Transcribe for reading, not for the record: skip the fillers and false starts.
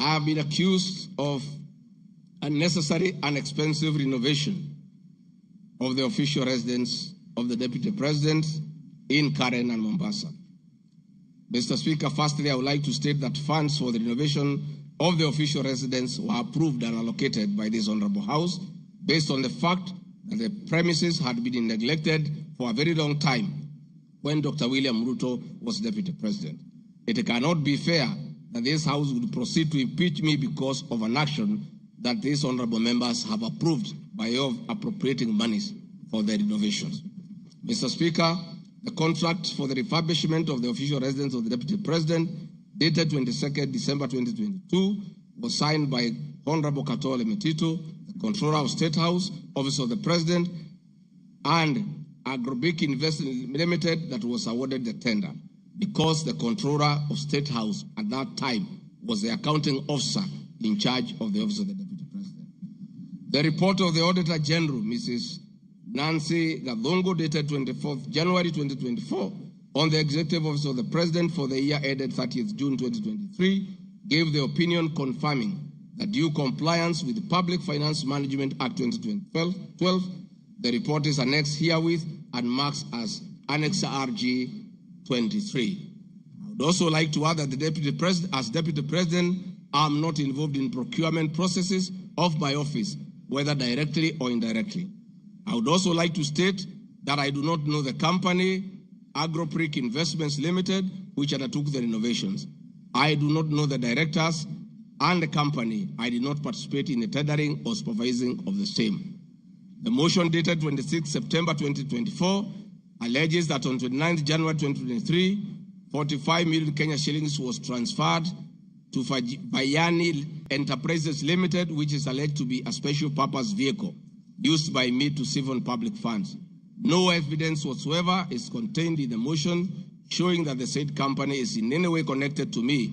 I have been accused of unnecessary and expensive renovation of the official residence of the Deputy President in Karen and Mombasa. Mr. Speaker, firstly, I would like to state that funds for the renovation of the official residence were approved and allocated by this Honorable House based on the fact that the premises had been neglected for a very long time when Dr. William Ruto was Deputy President. It cannot be fair that this House would proceed to impeach me because of an action that these honorable members have approved by way of appropriating monies for the renovations. Mr. Speaker, the contract for the refurbishment of the official residence of the Deputy President, dated 22nd December 2022, was signed by Honorable Katole Metito, the Controller of State House, Office of the President, and Agrobic Investment Limited that was awarded the tender, because the Controller of State House at that time was the accounting officer in charge of the Office of the Deputy President. The report of the Auditor General, Mrs. Nancy Gadongo, dated 24th January 2024, on the Executive Office of the President for the year ended 30th June 2023, gave the opinion confirming that due compliance with the Public Finance Management Act 2012, the report is annexed herewith and marks as Annex RG 23. I would also like to add that the Deputy President, as Deputy President, I am not involved in procurement processes of my office, whether directly or indirectly. I would also like to state that I do not know the company, Agropric Investments Limited, which undertook the renovations. I do not know the directors and the company. I did not participate in the tendering or supervising of the same. The motion dated 26 September 2024 alleges that on 29 January 2023, 45 million Kenya shillings was transferred to Bayani Enterprises Limited, which is alleged to be a special purpose vehicle used by me to siphon public funds. No evidence whatsoever is contained in the motion showing that the said company is in any way connected to me